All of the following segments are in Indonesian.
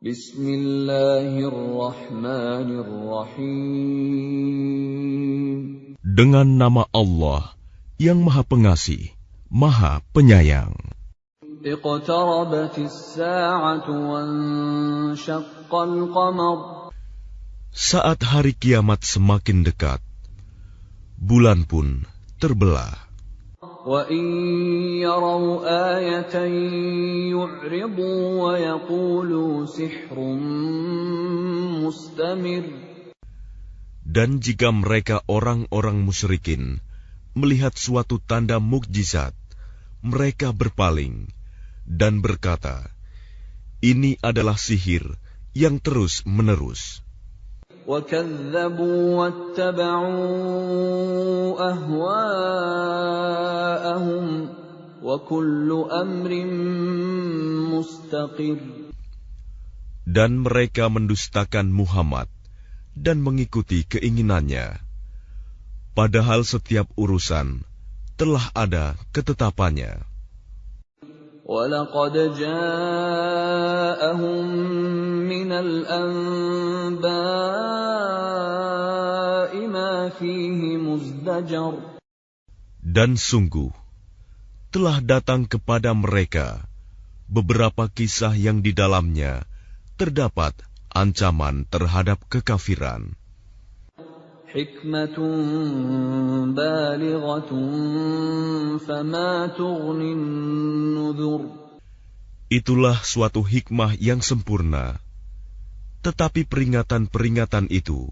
Bismillahirrahmanirrahim. Dengan nama Allah yang Maha Pengasih, Maha Penyayang. Iqtarabatis sa'atu wanshaqqal qamar. Saat hari kiamat semakin dekat, bulan pun terbelah. Wa in yaraw ayatan yu'ridu wa yaqulu sihrun mustamir. Dan jika mereka orang-orang musyrikin melihat suatu tanda mukjizat, mereka berpaling dan berkata, ini adalah sihir yang terus-menerus. وَكَذَّبُوا وَاتَّبَعُوا أَهْوَاءَهُمْ وَكُلُّ أَمْرٍ مُسْتَقِرٌ. Dan mereka mendustakan Muhammad dan mengikuti keinginannya, padahal setiap urusan telah ada ketetapannya. وَلَقَدْ جَاءَهُم مِّنَ الْأَنبَاءِ مَا فِيهِ مُزْدَجَرٌ. Dan sungguh, telah datang kepada mereka beberapa kisah yang di dalamnya terdapat ancaman terhadap kekafiran. Hikmatun balighatun fama tughnin nudhur. Itulah suatu hikmah yang sempurna, tetapi peringatan-peringatan itu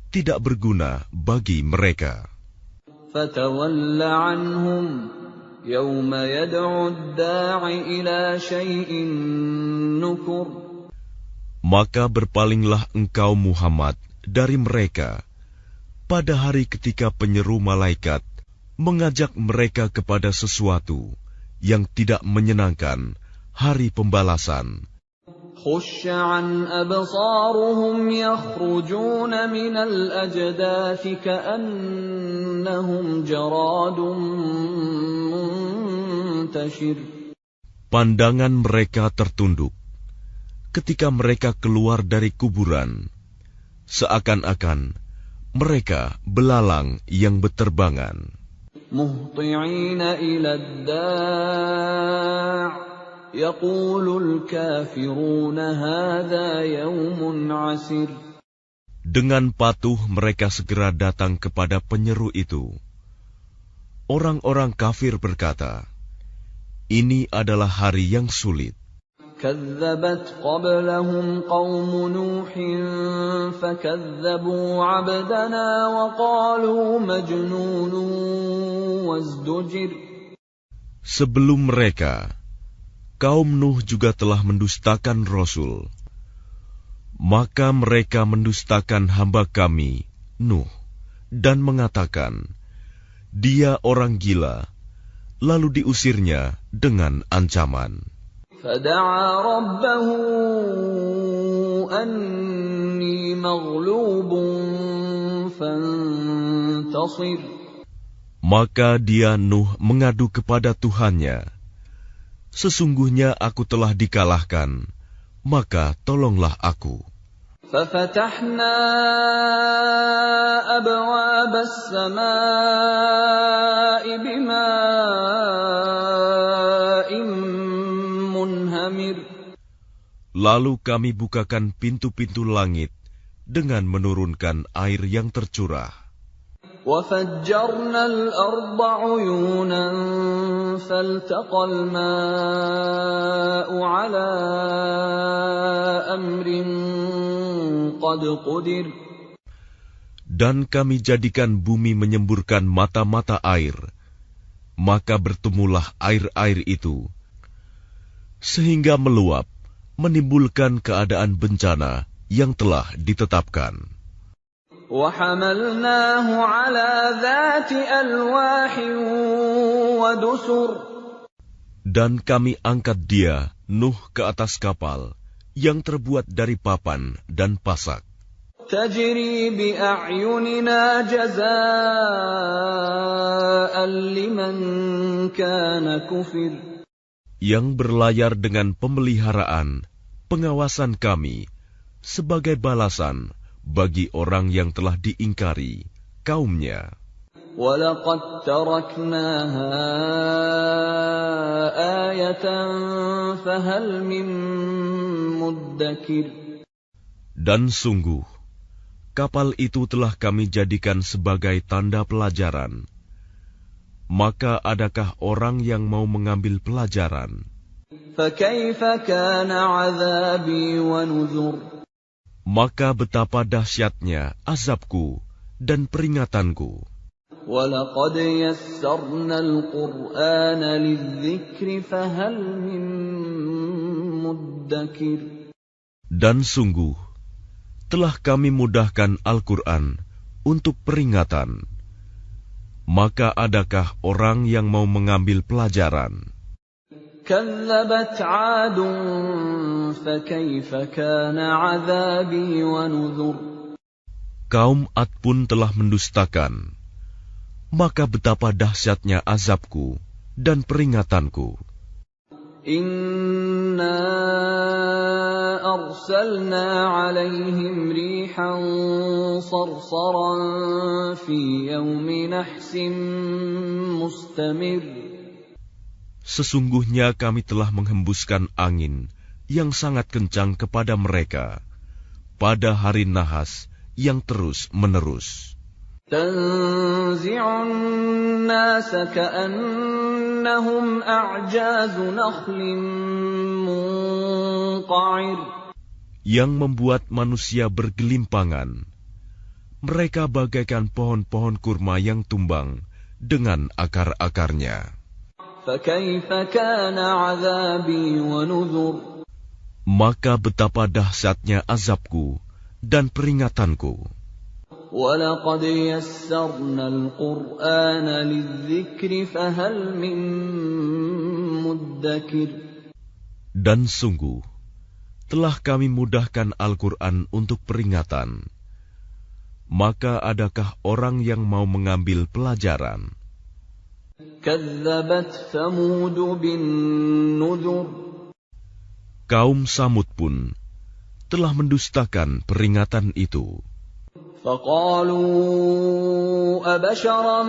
tidak berguna bagi mereka. Fatawalla anhum yawma yad'u ad-da'i ila syai'in nukur. Maka berpalinglah engkau Muhammad dari mereka pada hari ketika penyeru malaikat mengajak mereka kepada sesuatu yang tidak menyenangkan, hari pembalasan. Khush'an absaruhum yakhrujuna minal ajdathi ka'annahum jaradun muntashir. Pandangan mereka tertunduk ketika mereka keluar dari kuburan, seakan-akan mereka belalang yang beterbangan. Muhti'ina ila ad-da' yaqulul kafiruna hadha yawmun 'asir. Dengan patuh mereka segera datang kepada penyeru itu. Orang-orang kafir berkata, ini adalah hari yang sulit. كذبت قبلهم قوم نوح فكذبوا عبدنا وقالوا مجنون وازدجر. Sebelum mereka, kaum Nuh juga telah mendustakan Rasul. Maka mereka mendustakan hamba kami, Nuh, dan mengatakan, dia orang gila, lalu diusirnya dengan ancaman. فدعا ربه أني مغلوب فانتصر. Maka dia Nuh mengadu kepada Tuhannya, sesungguhnya aku telah dikalahkan, maka tolonglah aku. ففتحنا أبواب السماء بماء منهمر. Lalu kami bukakan pintu-pintu langit dengan menurunkan air yang tercurah. وَفَجَّرْنَا الْأَرْضَ عُيُونًا فَالْتَقَى الْمَاءُ عَلَى أَمْرٍ قَدْ قُدِرَ. Dan kami jadikan bumi menyemburkan mata-mata air, maka bertemulah air-air itu, sehingga meluap, menimbulkan keadaan bencana yang telah ditetapkan. وَحَمَلْنَاهُ عَلَى ذَاتِ أَلْوَاحٍ وَدُسُرٍ. Dan kami angkat dia, Nuh, ke atas kapal yang terbuat dari papan dan pasak. تَجْرِي بِأَعْيُنِنَا جَزَاءً لِمَنْ كَانَ كُفِرَ. Yang berlayar dengan pemeliharaan pengawasan kami sebagai balasan bagi orang yang telah diingkari kaumnya. وَلَقَدْ تَرَكْنَاهَا آيَةً فَهَلْ مِن مُّدَّكِرٍ. Dan sungguh, kapal itu telah kami jadikan sebagai tanda pelajaran. Maka adakah orang yang mau mengambil pelajaran? فَكَيْفَ كَانَ عَذَابِي وَنُذُرِ. Maka betapa dahsyatnya azabku dan peringatanku. وَلَقَدْ يَسَّرْنَا الْقُرْآنَ لِلذِّكْرِ فَهَلْ مِن مُّدَّكِرٍ. Dan sungguh, telah kami mudahkan Al-Quran untuk peringatan. Maka adakah orang yang mau mengambil pelajaran? كَذَّبَتْ عَادٌ فَكَيْفَ كَانَ عَذَابِي وَنُذُرِ. Kaum Ad pun telah mendustakan. Maka betapa dahsyatnya azabku dan peringatanku. Inna arsalna alaihim rihan sarsaran fi yawmi nahsin mustamir. Sesungguhnya kami telah menghembuskan angin yang sangat kencang kepada mereka pada hari nahas yang terus-menerus. Tanzi'un nasa ka'annahum a'jazu nakhlin munqa'ir. Yang membuat manusia bergelimpangan. Mereka bagaikan pohon-pohon kurma yang tumbang dengan akar-akarnya. Fakaifa kana 'adzabi wa nuzur. Maka betapa dahsyatnya azabku dan peringatanku. وَلَقَدْ يَسَّرْنَا الْقُرْآنَ لِلذِّكْرِ فَهَلْ مِن مُّدَّكِرٍ. Dan sungguh, telah kami mudahkan Al-Quran untuk peringatan. Maka adakah orang yang mau mengambil pelajaran? كَذَّبَتْ ثَمُودُ بِالنُّذُرِ. Kaum Samud pun telah mendustakan peringatan itu. فَقَالُوا أَبَشَرًا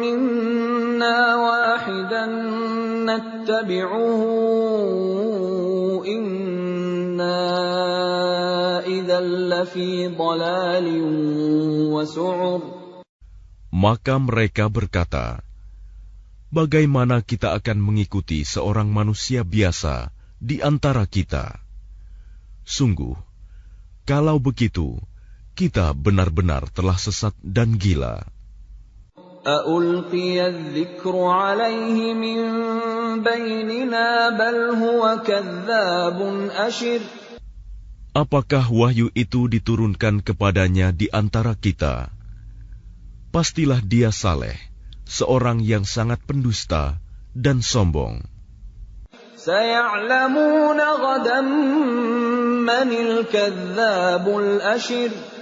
مِّنَّا وَاحِدًا نَّتَّبِعُهُ إِنَّا إِذًا لَّفِي ضَلَالٍ وَسُعُرٍ. Maka mereka berkata, bagaimana kita akan mengikuti seorang manusia biasa di antara kita? Sungguh, kalau begitu, kita benar-benar telah sesat dan gila. أَأُلْقِيَ الذِّكْرُ عَلَيْهِ مِن بَيْنِنَا بَلْ هُوَ كَذَّابٌ أَشِرٌ. Apakah wahyu itu diturunkan kepadanya di antara kita? Pastilah dia Saleh, seorang yang sangat pendusta dan sombong. سَيَعْلَمُونَ غَدًا مَّنِ الْكَذَّابُ الْأَشِرُ.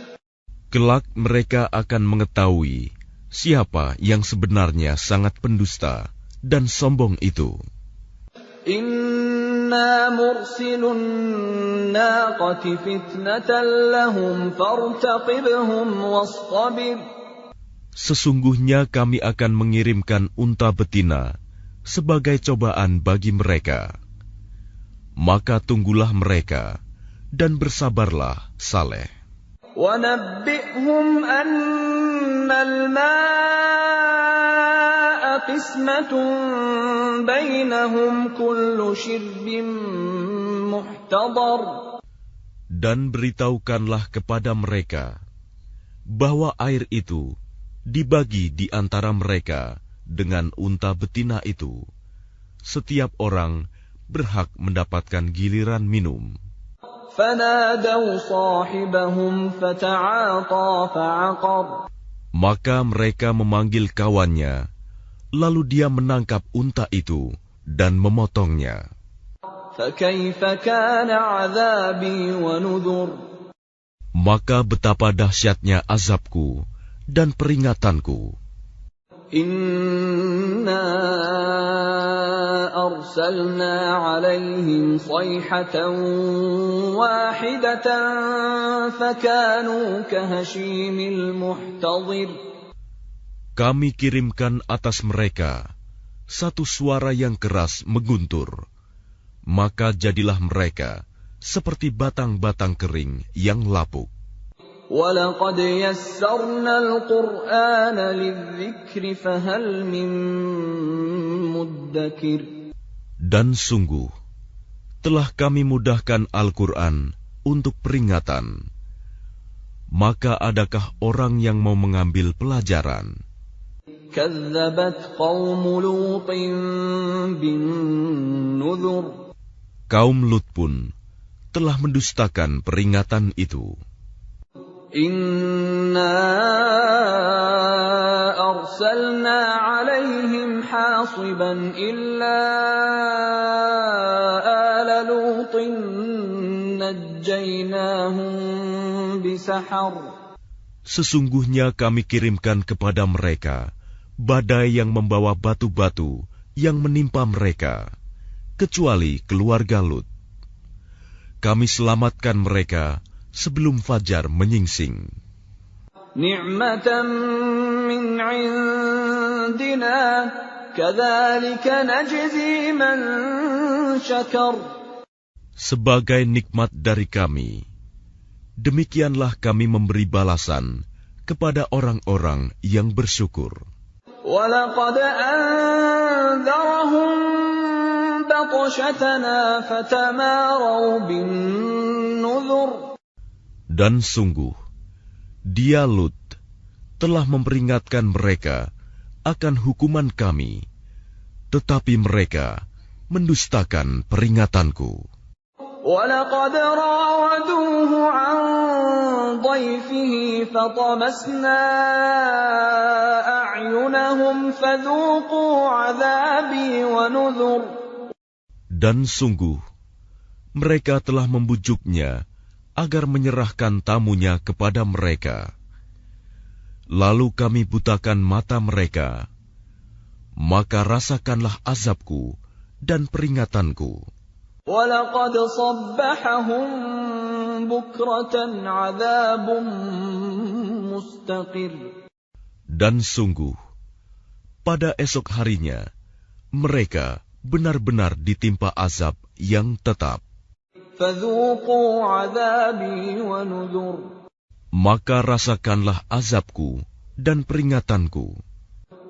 Kelak mereka akan mengetahui siapa yang sebenarnya sangat pendusta dan sombong itu. Inna mursilun naqati fitnatan lahum fartaqibhum wastabir. Sesungguhnya kami akan mengirimkan unta betina sebagai cobaan bagi mereka. Maka tunggulah mereka dan bersabarlah, Saleh. وَنَبِّئْهُمْ أَنَّ الْمَاءَ قِسْمَةٌ بَيْنَهُمْ كُلُّ شِرْبٍ مُحْتَضَرٍ. Dan beritahukanlah kepada mereka bahwa air itu dibagi di antara mereka dengan unta betina itu. Setiap orang berhak mendapatkan giliran minum. فَنَادَوْا صَاحِبَهُمْ فَتَعَاطَى فَعَقَرَ. Maka mereka memanggil kawannya, lalu dia menangkap unta itu dan memotongnya. فَكَيْفَ كَانَ عَذَابِي وَنُذُرِ. Maka betapa dahsyatnya azabku dan peringatanku. Inna أرسلنا عليهم صيحة واحدة فكانوا كهشيم المحتضر. Kami kirimkan atas mereka satu suara yang keras mengguntur, maka jadilah mereka seperti batang-batang kering yang lapuk. وَلَقَدْ يَسَّرْنَا الْقُرْآنَ لِلذِّكْرِ فَهَلْ مِن مُّدَّكِرٍ. Dan sungguh, telah kami mudahkan Al-Quran untuk peringatan. Maka adakah orang yang mau mengambil pelajaran? كَذَّبَتْ قَوْمُ لُوطٍ بِالنُّذُرِ. Kaum Lut pun telah mendustakan peringatan itu. إِنَّا أَرْسَلْنَا عَلَيْهِمْ حَاصِبًا إِلَّا آلَ لُوطٍ نَجَّيْنَاهُمْ بِسَحَرٍ. Sesungguhnya kami kirimkan kepada mereka badai yang membawa batu-batu yang menimpa mereka, kecuali keluarga Lut. Kami selamatkan mereka sebelum fajar menyingsing. Ni'matan min 'indina, kadzalika najzi man syakar. Sebagai nikmat dari kami, demikianlah kami memberi balasan kepada orang-orang yang bersyukur. وَلَقَدْ أَنذَرَهُم بَطْشَتَنَا فَتَمَارَوْا بِالنُّذُرِ. Dan sungguh, dia Lut telah memperingatkan mereka akan hukuman kami, tetapi mereka mendustakan peringatanku. وَلَقَدْ رَاوَدُوهُ عَنْ ضَيْفِهِ فَطَمَسْنَا أَعْيُنَهُمْ فَذُوقُوا عَذَابِي وَنُذُرِ. Dan sungguh, mereka telah membujuknya agar menyerahkan tamunya kepada mereka. Lalu kami butakan mata mereka, maka rasakanlah azabku dan peringatanku. وَلَقَدْ صَبَّحَهُم بُكْرَةً عَذَابٌ مُسْتَقِرٌ. Dan sungguh, pada esok harinya, mereka benar-benar ditimpa azab yang tetap. فَذُوقُوا عَذَابِي وَنُذُرِ. Maka rasakanlah azabku dan peringatanku.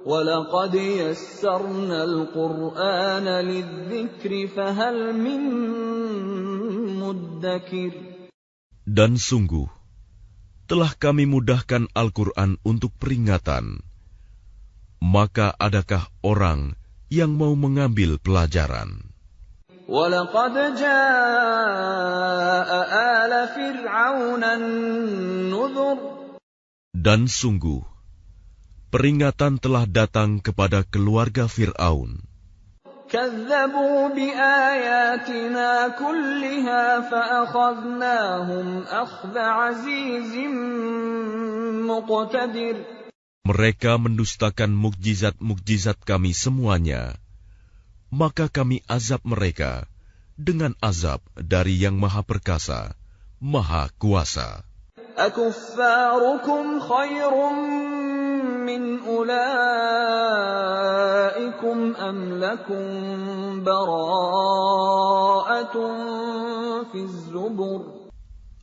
وَلَقَدْ يَسَّرْنَا الْقُرْآنَ لِلذِّكْرِ فَهَلْ مِن مُّدَّكِرٍ. Dan sungguh, telah kami mudahkan Al-Quran untuk peringatan. Maka adakah orang yang mau mengambil pelajaran? وَلَقَدْ جَاءَ آلَ فِرْعَوْنَ النُّذُرُ. Dan sungguh, peringatan telah datang kepada keluarga Fir'aun. كَذَّبُوا بِآيَاتِنَا كُلِّهَا فَأَخَذْنَاهُمْ أَخْذَ عَزِيزٍ مُقْتَدِرٍ. Mereka mendustakan mukjizat-mukjizat kami semuanya, maka kami azab mereka dengan azab dari Yang Maha Perkasa, Maha Kuasa. أَكُفَّارُكُمْ خَيْرٌ مِّنْ أُولَئِكُمْ أَمْ لَكُمْ بَرَاءَةٌ فِي الزُّبُرِ.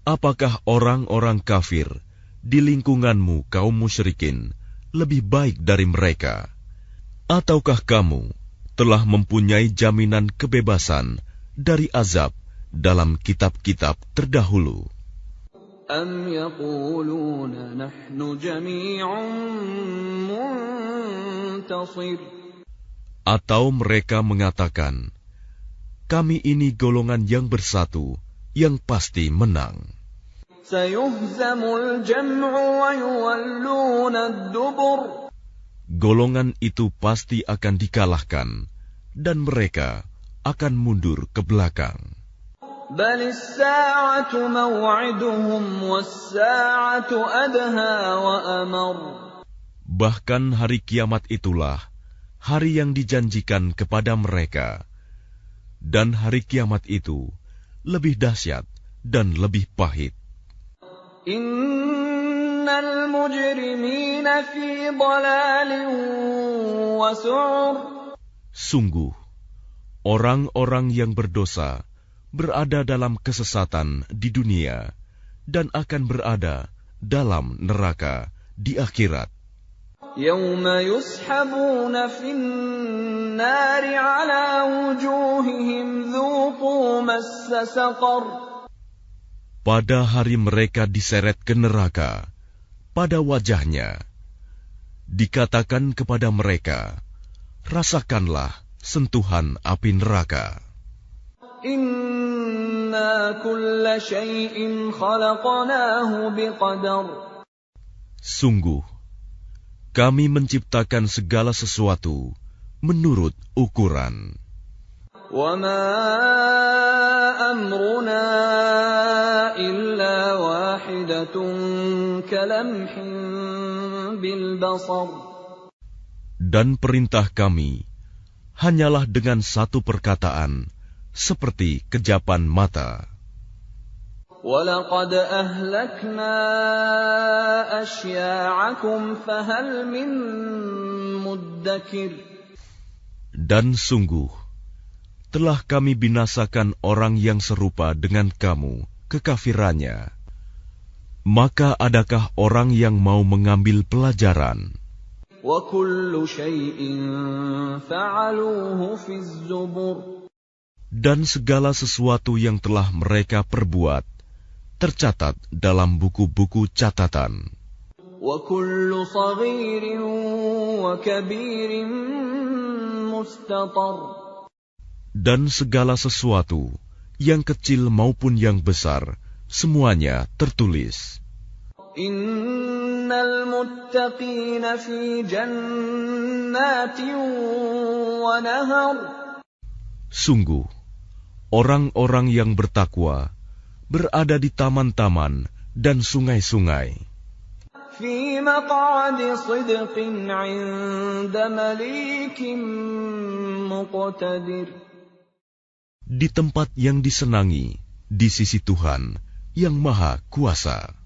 Apakah orang-orang kafir di lingkunganmu kaum musyrikin lebih baik dari mereka? Ataukah kamu telah mempunyai jaminan kebebasan dari azab dalam kitab-kitab terdahulu? أَمْ يَقُولُونَ نَحْنُ جَمِيعٌ مُّنتَصِرٌ. Atau mereka mengatakan, kami ini golongan yang bersatu, yang pasti menang. سَيُهْزَمُ الْجَمْعُ وَيُوَلُّونَ الدُّبُرَ. Golongan itu pasti akan dikalahkan, dan mereka akan mundur ke belakang. بَلِ السَّاعَةُ مَوْعِدُهُمْ وَالسَّاعَةُ أَدْهَىٰ وَأَمَرُّ. Bahkan hari kiamat itulah hari yang dijanjikan kepada mereka, Dan hari kiamat itu lebih dahsyat dan lebih pahit. Innal mujrimina fi dhalalin wa su'ur. Sungguh, orang-orang yang berdosa berada dalam kesesatan di dunia dan akan berada dalam neraka di akhirat. Yawma yushabuna fin nari ala wujuhihim dhuqu massa saqar. Pada hari mereka diseret ke neraka, pada wajahnya dikatakan kepada mereka, rasakanlah sentuhan api neraka. Inna kulla syai'in khalaqnahu biqadar. Sungguh, kami menciptakan segala sesuatu menurut ukuran. Wa ma amruna illa wahidatun kalamhin bil basar. Dan perintah kami hanyalah dengan satu perkataan, seperti kejapan mata. وَلَقَدْ أَهْلَكْنَا أَشْيَاعَكُمْ فَهَلْ مِن مُّدَّكِرٍ. Dan sungguh, telah kami binasakan orang yang serupa dengan kamu, kekafirannya. Maka adakah orang yang mau mengambil pelajaran? وَكُلُّ شَيْءٍ فَعَلُوهُ فِي الزُّبُرِ. Dan segala sesuatu yang telah mereka perbuat tercatat dalam buku-buku catatan. وَكُلُّ صَغِيرٍ وَكَبِيرٍ مُسْتَطَرٍ. Dan segala sesuatu, yang kecil maupun yang besar, semuanya tertulis. Innal muttaqina fi jannatin wa nahar. Sungguh, orang-orang yang bertakwa berada di taman-taman dan sungai-sungai. Fi maq'adi sidqin 'inda malikin muqtadir. Di tempat yang disenangi, di sisi Tuhan yang Maha Kuasa.